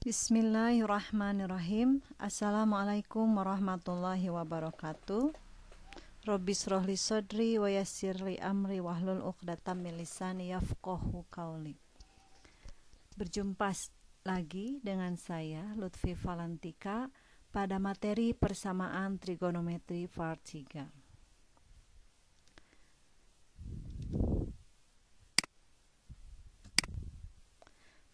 Bismillahirrahmanirrahim. Assalamualaikum warahmatullahi wabarakatuh. Rabbi shrah li sadri wa yassir li amri wahlul 'uqdatam min lisani yafqahu qawli. Berjumpa lagi dengan saya Lutfi Valantika pada materi persamaan trigonometri part 3.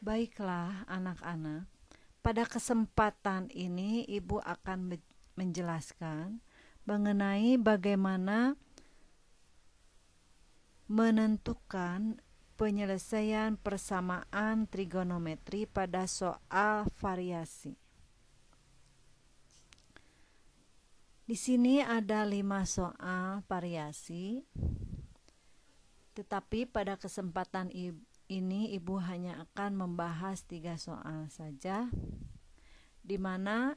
Baiklah anak-anak, pada kesempatan ini Ibu akan menjelaskan mengenai bagaimana menentukan penyelesaian persamaan trigonometri pada soal variasi. Di sini ada 5 soal variasi, tetapi pada kesempatan ini Ibu hanya akan membahas 3 soal saja, di mana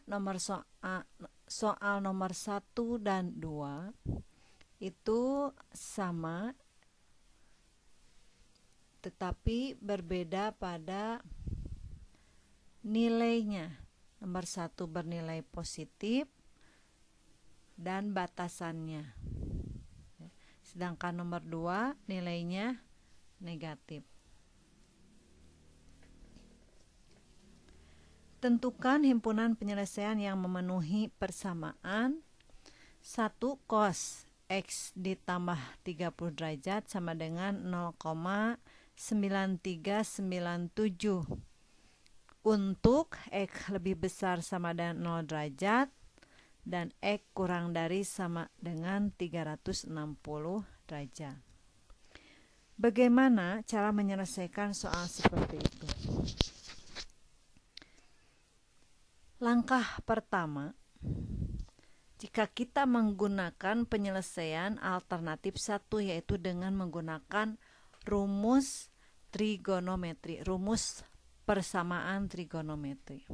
soal nomor 1 dan 2 itu sama, tetapi berbeda pada nilainya. Nomor 1 bernilai positif dan batasannya, sedangkan nomor 2 nilainya negatif. Tentukan himpunan penyelesaian yang memenuhi persamaan. 1 cos X ditambah 30 derajat sama dengan 0,9397 untuk X lebih besar sama dengan 0 derajat dan X kurang dari sama dengan 360 derajat. Bagaimana cara menyelesaikan soal seperti itu? Langkah pertama, jika kita menggunakan penyelesaian alternatif 1, yaitu dengan menggunakan rumus trigonometri, rumus persamaan trigonometri.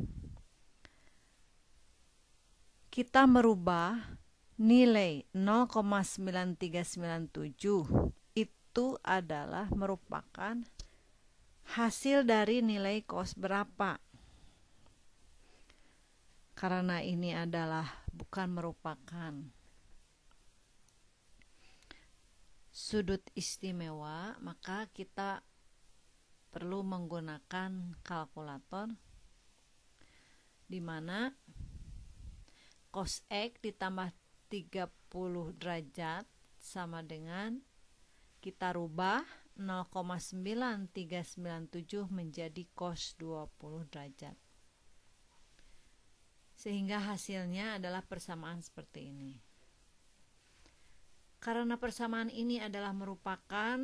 Kita merubah nilai 0,9397 itu adalah merupakan hasil dari nilai cos berapa. Karena ini adalah bukan merupakan sudut istimewa, maka kita perlu menggunakan kalkulator, di mana cos X ditambah 30 derajat sama dengan, kita rubah 0,9397 menjadi cos 20 derajat. Sehingga hasilnya adalah persamaan seperti ini. Karena persamaan ini adalah merupakan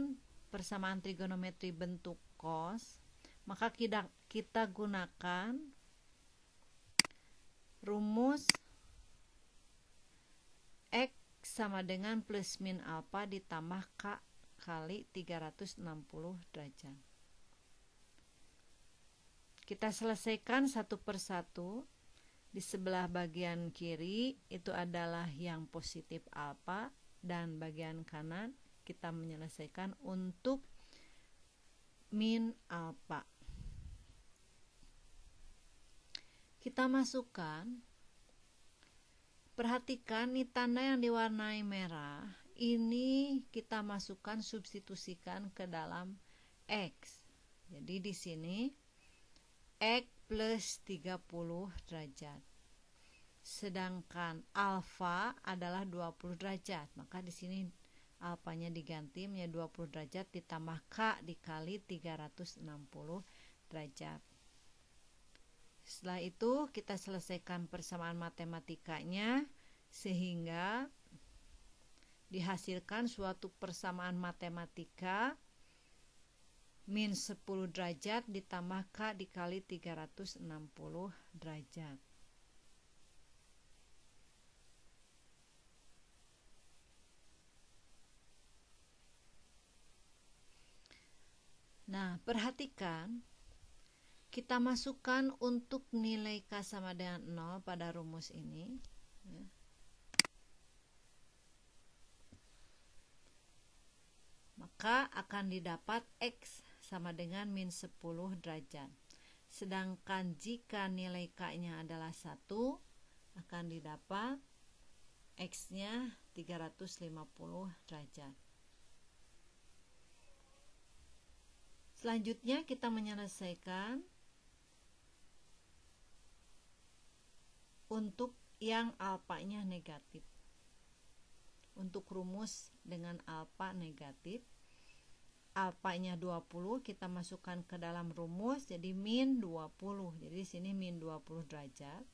persamaan trigonometri bentuk cos, maka kita gunakan rumus X sama dengan plus min alfa ditambah K kali 360 derajat. Kita selesaikan satu persatu. Di sebelah bagian kiri itu adalah yang positif alfa, dan bagian kanan kita menyelesaikan untuk min alfa. Kita masukkan, perhatikan nih tanda yang diwarnai merah, ini kita masukkan, substitusikan ke dalam X. Jadi di sini X plus 30 derajat. Sedangkan alfa adalah 20 derajat. Maka di sini alfanya diganti menjadi 20 derajat ditambah K dikali 360 derajat. Setelah itu kita selesaikan persamaan matematikanya sehingga dihasilkan suatu persamaan matematika min 10 derajat ditambah K dikali 360 derajat. Nah, perhatikan, kita masukkan untuk nilai K sama dengan 0 pada rumus ini. Maka akan didapat X sama dengan min 10 derajat. Sedangkan jika nilai K-nya adalah 1, akan didapat X-nya 350 derajat. Selanjutnya kita menyelesaikan untuk yang alfanya negatif. Untuk rumus dengan alfa negatif, alfanya 20 kita masukkan ke dalam rumus jadi min 20. Jadi di sini min 20 derajat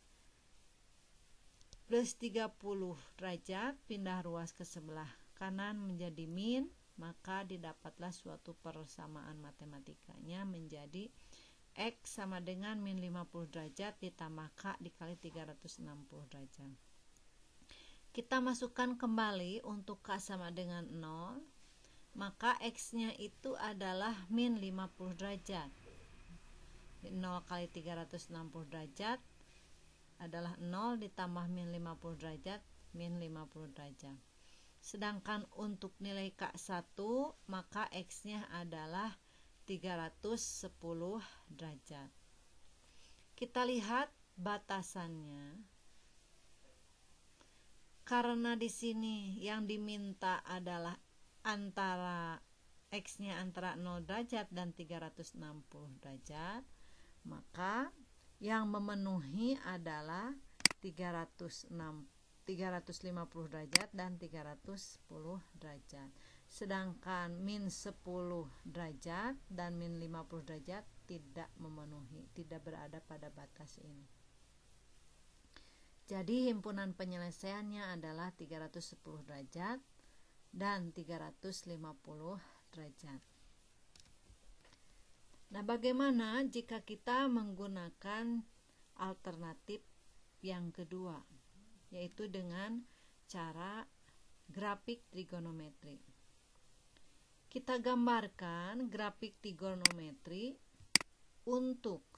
plus 30 derajat pindah ruas ke sebelah kanan menjadi min, maka didapatlah suatu persamaan matematikanya menjadi X sama dengan min 50 derajat ditambah K dikali 360 derajat. Kita masukkan kembali untuk K sama dengan 0, maka X-nya itu adalah min 50 derajat. 0 kali 360 derajat adalah 0 ditambah min 50 derajat, min 50 derajat. Sedangkan untuk nilai K1, maka X-nya adalah 310 derajat. Kita lihat batasannya. Karena di sini yang diminta adalah antara X-nya antara 0 derajat dan 360 derajat, maka yang memenuhi adalah 350 derajat dan 310 derajat. Sedangkan min 10 derajat dan min 50 derajat tidak memenuhi, tidak berada pada batas ini. Jadi himpunan penyelesaiannya adalah 310 derajat dan 350 derajat. Nah, bagaimana jika kita menggunakan alternatif yang kedua, yaitu dengan cara grafik trigonometri? Kita gambarkan grafik trigonometri untuk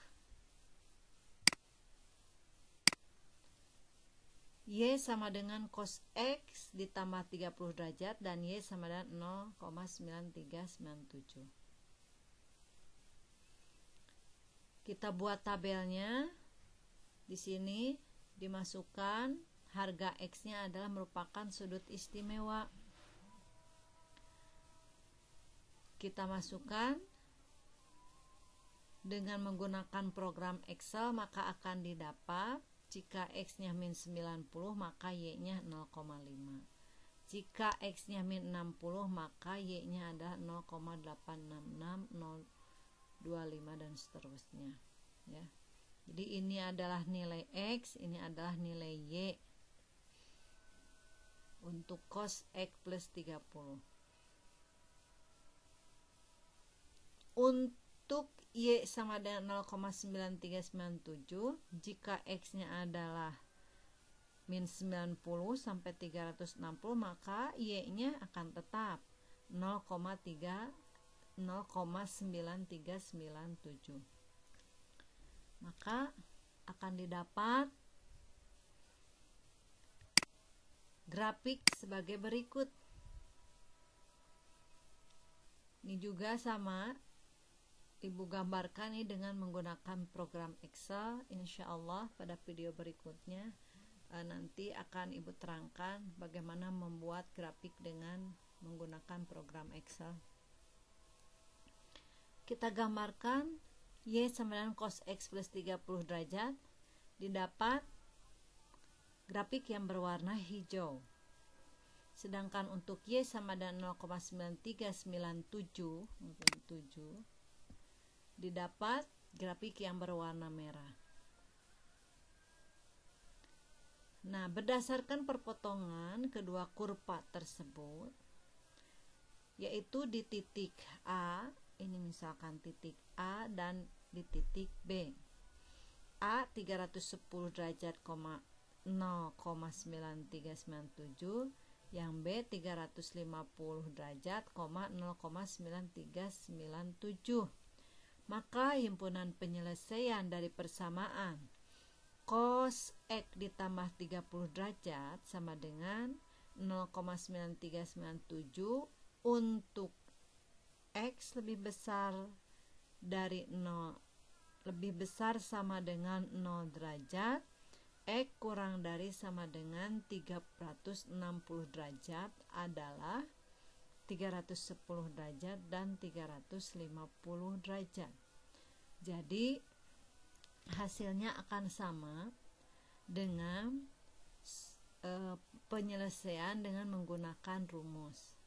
Y sama dengan cos X ditambah 30 derajat dan Y sama dengan 0,9397. Kita buat tabelnya. Di sini dimasukkan harga X-nya adalah merupakan sudut istimewa. Kita masukkan dengan menggunakan program Excel, maka akan didapat jika X-nya min 90 maka Y-nya 0,5. Jika X-nya min 60 maka Y-nya adalah 0,866,025 dan seterusnya, ya. Jadi ini adalah nilai X, ini adalah nilai Y untuk cos X plus 30. Untuk Y sama dengan 0,9397, jika X-nya adalah min 90 sampai 360, maka Y-nya akan tetap 0,9397. Maka akan didapat grafik sebagai berikut. Ini juga sama, Ibu gambarkan ini dengan menggunakan program Excel. Insya Allah pada video berikutnya nanti akan Ibu terangkan bagaimana membuat grafik dengan menggunakan program Excel. Kita gambarkan Y sama dengan cos X plus 30 derajat, didapat grafik yang berwarna hijau. Sedangkan untuk Y sama dengan 0,9397 didapat grafik yang berwarna merah. Nah, berdasarkan perpotongan kedua kurva tersebut, yaitu di titik A, ini misalkan titik A, dan di titik B. A 310 derajat, 0,9397, yang B 350 derajat, 0,9397. Maka himpunan penyelesaian dari persamaan cos X ditambah 30 derajat sama dengan 0,9397 untuk X lebih besar dari 0 lebih besar sama dengan 0 derajat, X kurang dari sama dengan 360 derajat adalah 310 derajat dan 350 derajat. Jadi hasilnya akan sama dengan penyelesaian dengan menggunakan rumus.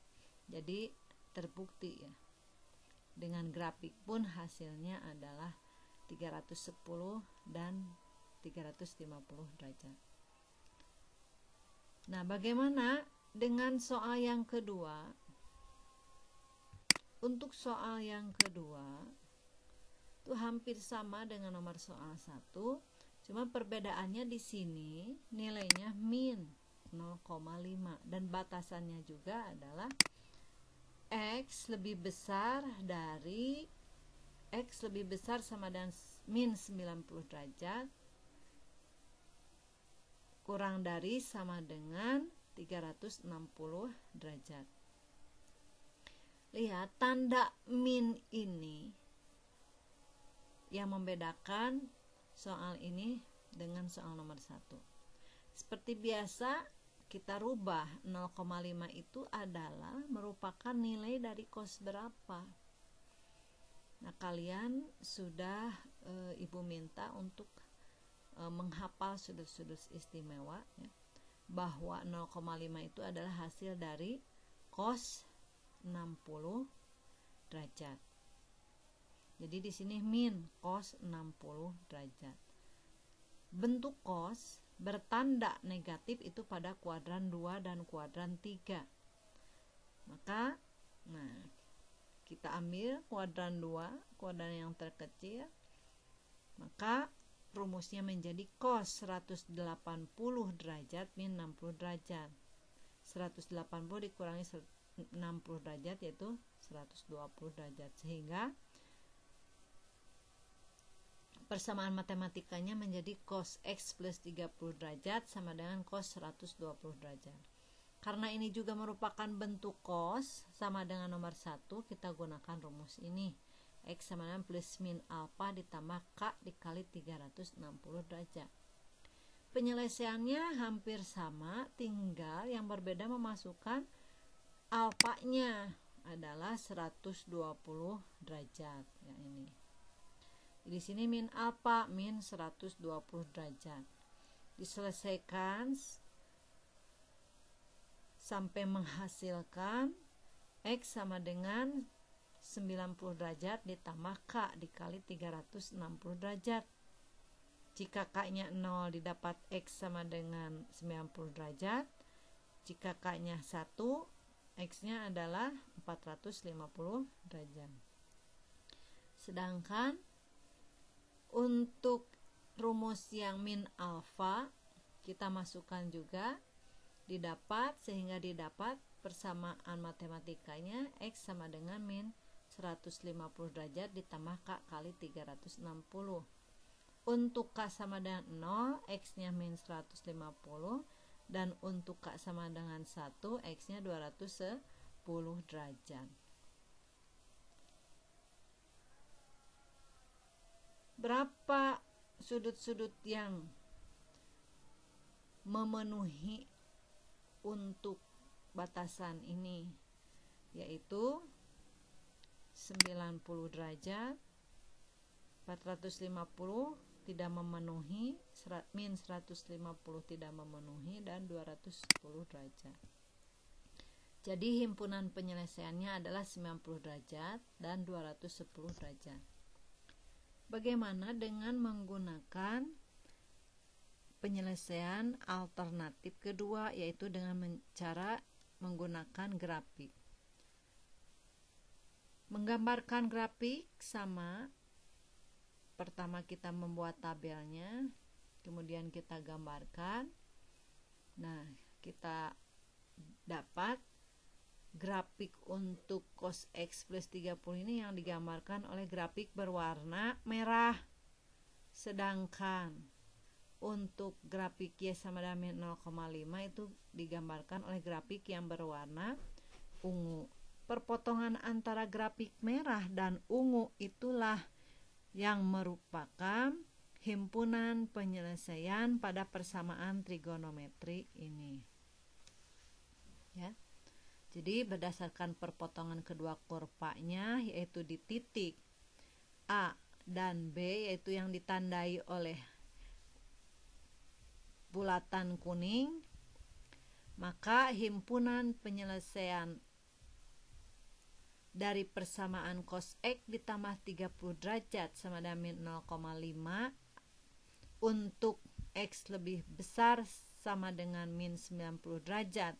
Jadi terbukti ya, dengan grafik pun hasilnya adalah 310 dan 350 derajat. Nah, bagaimana dengan soal yang kedua? Untuk soal yang kedua itu hampir sama dengan nomor soal 1, cuma perbedaannya di sini nilainya min 0,5 dan batasannya juga adalah X lebih besar sama dengan min 90 derajat kurang dari sama dengan 360 derajat. Lihat tanda min ini yang membedakan soal ini dengan soal nomor 1. Seperti biasa kita rubah 0,5 itu adalah merupakan nilai dari cos berapa. Nah, kalian sudah Ibu minta untuk menghafal sudut-sudut istimewa ya, bahwa 0,5 itu adalah hasil dari cos 60 derajat. Jadi di sini min cos 60 derajat. Bentuk cos bertanda negatif itu pada kuadran 2 dan kuadran 3. Maka kita ambil kuadran 2, kuadran yang terkecil. Maka rumusnya menjadi cos 180 derajat min 60 derajat. 180 dikurangi 60 derajat yaitu 120 derajat, sehingga persamaan matematikanya menjadi cos X plus 30 derajat sama dengan cos 120 derajat. Karena ini juga merupakan bentuk cos sama dengan nomor 1, kita gunakan rumus ini. X sama dengan plus min alfa ditambah K dikali 360 derajat. Penyelesaiannya hampir sama, tinggal yang berbeda memasukkan alfanya adalah 120 derajat ya ini. Di sini min alfa min 120 derajat. Diselesaikan sampai menghasilkan X sama dengan 90 derajat ditambah K dikali 360 derajat. Jika K-nya 0 didapat X sama dengan 90 derajat. Jika K-nya 1, X-nya adalah 450 derajat. Sedangkan untuk rumus yang min alfa kita masukkan juga didapat, sehingga didapat persamaan matematikanya X sama dengan min 150 derajat ditambah K kali 360. Untuk K sama dengan 0, X-nya min 150, dan untuk K sama dengan 1, X-nya 210 derajat. Berapa sudut-sudut yang memenuhi untuk batasan ini? Yaitu 90 derajat, 450 tidak memenuhi, min 150 tidak memenuhi, dan 210 derajat. Jadi himpunan penyelesaiannya adalah 90 derajat dan 210 derajat. Bagaimana dengan menggunakan penyelesaian alternatif kedua, yaitu dengan cara menggunakan grafik? Menggambarkan grafik sama. Pertama kita membuat tabelnya, kemudian kita gambarkan. Nah, kita dapat grafik untuk cos X plus 30 ini yang digambarkan oleh grafik berwarna merah. Sedangkan untuk grafik Y sama dengan 0,5 itu digambarkan oleh grafik yang berwarna ungu. Perpotongan antara grafik merah dan ungu itulah yang merupakan himpunan penyelesaian pada persamaan trigonometri ini. Ya. Jadi berdasarkan perpotongan kedua kurvanya, yaitu di titik A dan B, yaitu yang ditandai oleh bulatan kuning, maka himpunan penyelesaian dari persamaan cos X ditambah 30 derajat sama dengan 0,5 untuk X lebih besar sama dengan min 90 derajat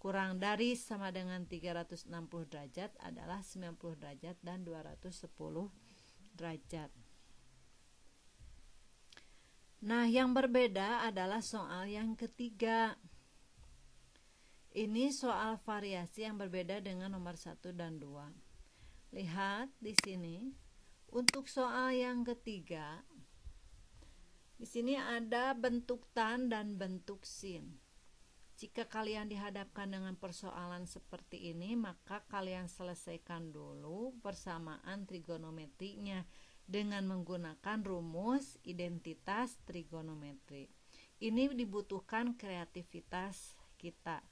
kurang dari sama dengan 360 derajat adalah 90 derajat dan 210 derajat. Nah, yang berbeda adalah soal yang ketiga. Ini soal variasi yang berbeda dengan nomor 1 dan 2. Lihat di sini. Untuk soal yang ketiga, di sini ada bentuk tan dan bentuk sin. Jika kalian dihadapkan dengan persoalan seperti ini, maka kalian selesaikan dulu persamaan trigonometrinya dengan menggunakan rumus identitas trigonometri. Ini dibutuhkan kreativitas kita.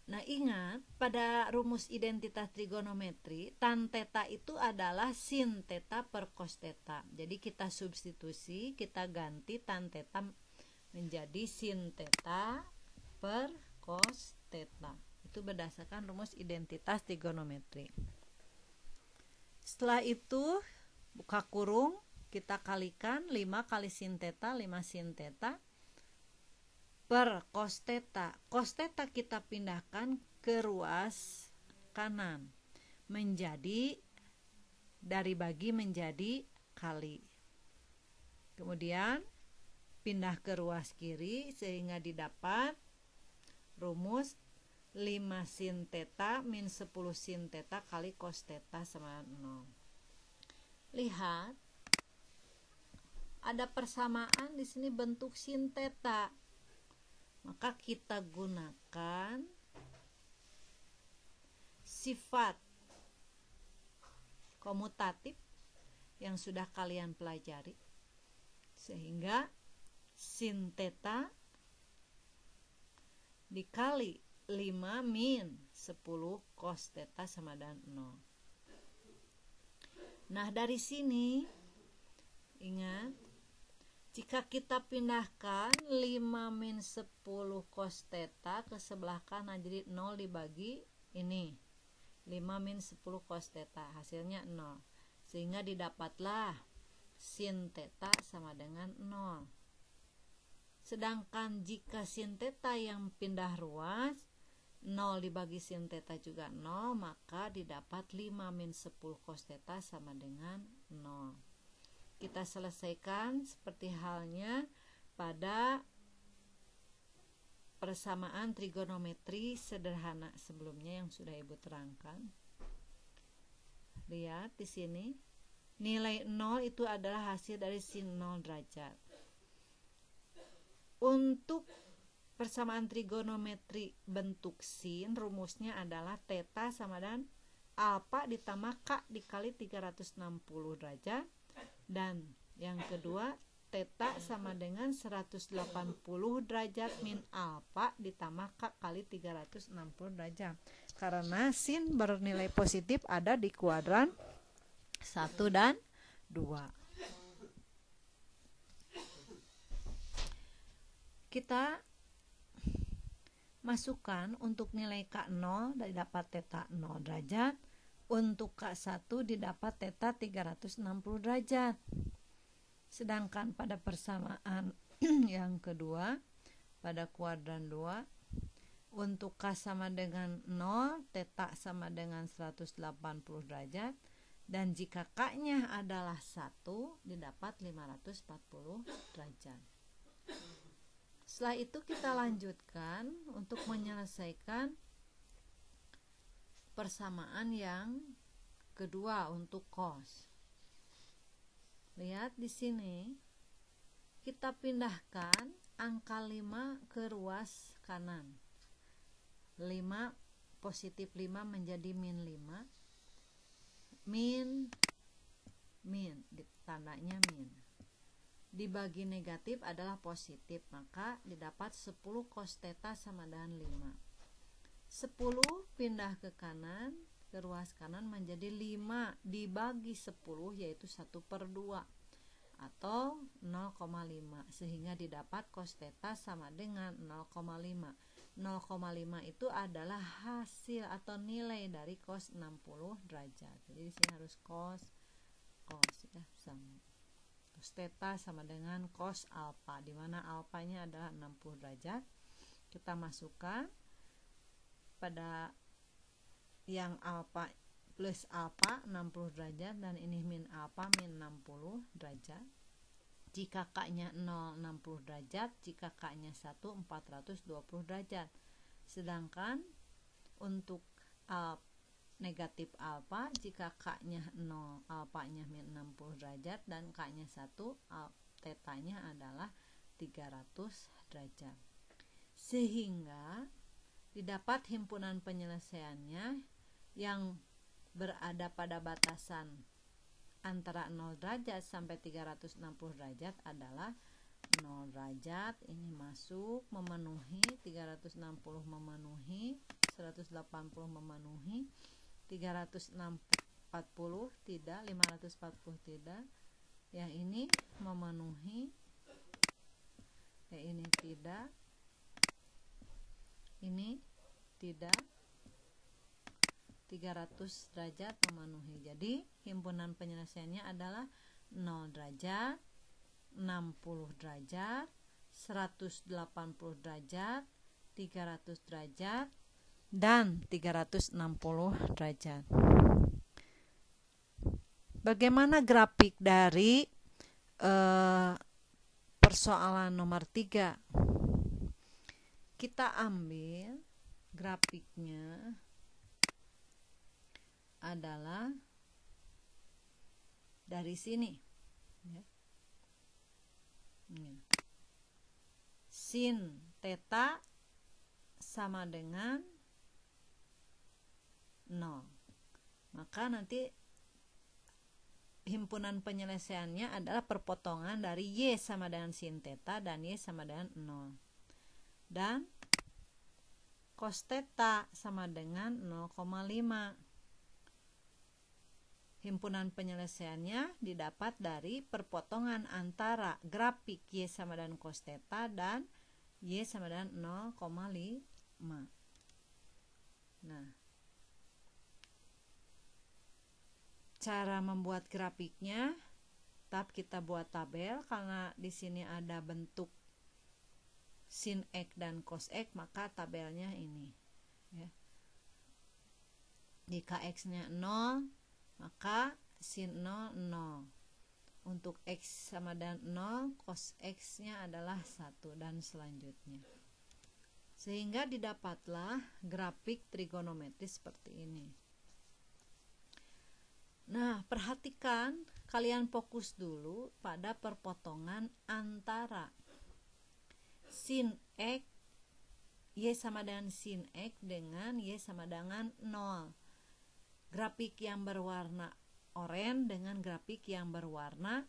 Nah, ingat pada rumus identitas trigonometri, tan theta itu adalah sin theta per cos theta. Jadi kita substitusi, kita ganti tan theta menjadi sin theta per cos theta. Itu berdasarkan rumus identitas trigonometri. Setelah itu buka kurung, kita kalikan 5 kali sin theta, 5 sin theta per cos theta. Cos theta kita pindahkan ke ruas kanan menjadi dari bagi menjadi kali. Kemudian pindah ke ruas kiri sehingga didapat rumus 5 sin theta min 10 sin theta kali cos theta sama 0. Lihat, ada persamaan di sini bentuk sin theta. Maka kita gunakan sifat komutatif yang sudah kalian pelajari, sehingga sin theta dikali 5 min 10 cos theta sama dengan 0. Nah, dari sini ingat, jika kita pindahkan 5 min 10 cos theta ke sebelah kanan, jadi 0 dibagi ini 5 min 10 cos theta, hasilnya 0. Sehingga didapatlah sin theta sama dengan 0. Sedangkan jika sin theta yang pindah ruas, 0 dibagi sin theta juga 0, maka didapat 5 min 10 cos theta sama dengan 0. Kita selesaikan seperti halnya pada persamaan trigonometri sederhana sebelumnya yang sudah Ibu terangkan. Lihat di sini, nilai 0 itu adalah hasil dari sin 0 derajat. Untuk persamaan trigonometri bentuk sin, rumusnya adalah theta sama dengan alfa ditambah k dikali 360 derajat. Dan yang kedua, theta sama dengan 180 derajat min alfa ditambah k kali 360 derajat. Karena sin bernilai positif ada di kuadran 1 dan 2. Kita masukkan untuk nilai K0 didapat theta 0 derajat. Untuk K1 didapat theta 360 derajat. Sedangkan pada persamaan yang kedua, pada kuadran 2, untuk K sama dengan 0, theta sama dengan 180 derajat. Dan jika K-nya adalah 1, didapat 540 derajat. Setelah itu kita lanjutkan untuk menyelesaikan persamaan yang kedua untuk cos. Lihat di sini, kita pindahkan angka 5 ke ruas kanan. 5 positif 5 menjadi min 5. min, tandanya min. Dibagi negatif adalah positif, maka didapat 10 cos theta sama dengan 5. 10 pindah ke kanan, ke ruas kanan menjadi 5 dibagi 10, yaitu 1/2 atau 0,5, sehingga didapat cos theta sama dengan 0,5. 0,5 itu adalah hasil atau nilai dari cos 60 derajat. Jadi di sini harus cos ya, sama cos theta sama dengan cos alfa, di mana alfanya adalah 60 derajat. Kita masukkan pada yang alfa plus alfa 60 derajat, dan ini min alfa min 60 derajat. Jika K-nya 0 60 derajat, jika K-nya 1 420 derajat. Sedangkan untuk negatif alfa, jika K-nya 0 alfanya min 60 derajat dan K-nya 1 tetanya adalah 300 derajat. Sehingga didapat himpunan penyelesaiannya yang berada pada batasan antara 0 derajat sampai 360 derajat adalah 0 derajat, ini masuk memenuhi, 360 memenuhi, 180 memenuhi, 340 tidak, 540 tidak, yang ini memenuhi, yang ini tidak, ini tidak, 300 derajat memenuhi. Jadi himpunan penyelesaiannya adalah 0 derajat, 60 derajat, 180 derajat, 300 derajat, dan 360 derajat. Bagaimana grafik dari persoalan nomor 3? Kita ambil grafiknya adalah dari sini ya. Sin theta sama dengan 0. Maka nanti himpunan penyelesaiannya adalah perpotongan dari Y sama dengan sin theta dan Y sama dengan 0. Dan cos theta sama dengan 0,5. Himpunan penyelesaiannya didapat dari perpotongan antara grafik Y sama dengan cos theta dan Y sama dengan 0,5. Nah, cara membuat grafiknya, tetap kita buat tabel karena di sini ada bentuk sin X dan cos X, maka tabelnya ini ya. Jika X-nya 0, maka sin 0 0. Untuk X sama dengan 0, cos X-nya adalah 1 dan selanjutnya. Sehingga didapatlah grafik trigonometris seperti ini. Nah, perhatikan, kalian fokus dulu pada perpotongan antara sin X, Y sama dengan sin X dengan Y sama dengan 0. Grafik yang berwarna oranye dengan grafik yang berwarna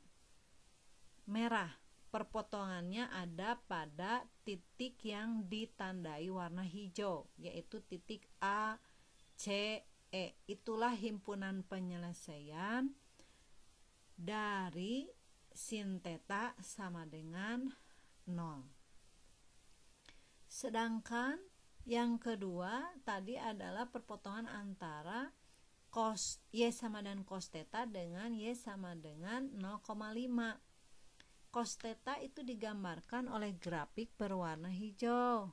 merah. Perpotongannya ada pada titik yang ditandai warna hijau, yaitu titik A, C, E. Itulah himpunan penyelesaian dari sin theta sama dengan 0. Sedangkan yang kedua tadi adalah perpotongan antara cos Y sama dengan cos theta dengan Y sama dengan 0,5. Cos theta itu digambarkan oleh grafik berwarna hijau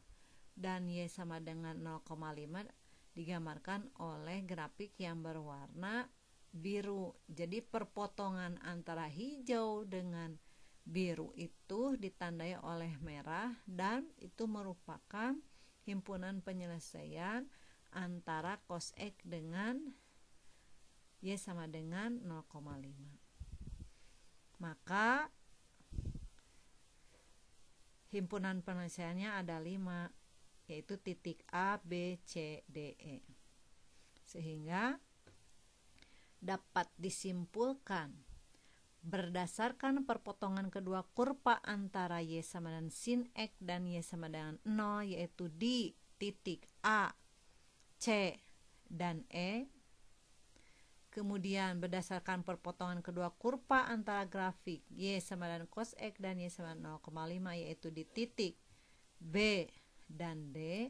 dan Y sama dengan 0,5 digambarkan oleh grafik yang berwarna biru. Jadi perpotongan antara hijau dengan biru itu ditandai oleh merah, dan itu merupakan himpunan penyelesaian antara cos X dengan Y sama dengan 0,5. Maka himpunan penyelesaiannya ada 5, yaitu titik A, B, C, D, E. Sehingga dapat disimpulkan berdasarkan perpotongan kedua kurva antara Y sama dengan sin X dan Y sama dengan 0, yaitu di titik A, C, dan E. Kemudian berdasarkan perpotongan kedua kurva antara grafik Y sama dengan cos X dan Y sama dengan 0,5, yaitu di titik B dan D.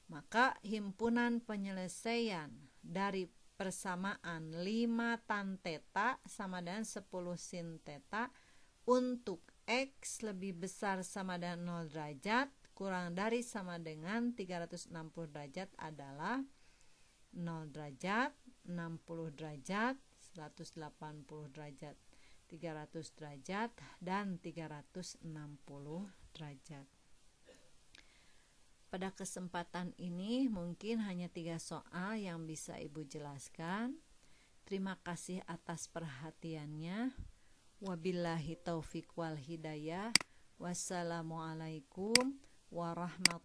Maka himpunan penyelesaian dari persamaan 5 tan theta sama dengan 10 sin theta untuk X lebih besar sama dengan 0 derajat kurang dari sama dengan 360 derajat adalah 0 derajat, 60 derajat, 180 derajat, 300 derajat, dan 360 derajat. Pada kesempatan ini mungkin hanya 3 soal yang bisa Ibu jelaskan. Terima kasih atas perhatiannya. Wabillahi taufiq wal hidayah. Wassalamualaikum warahmatullahi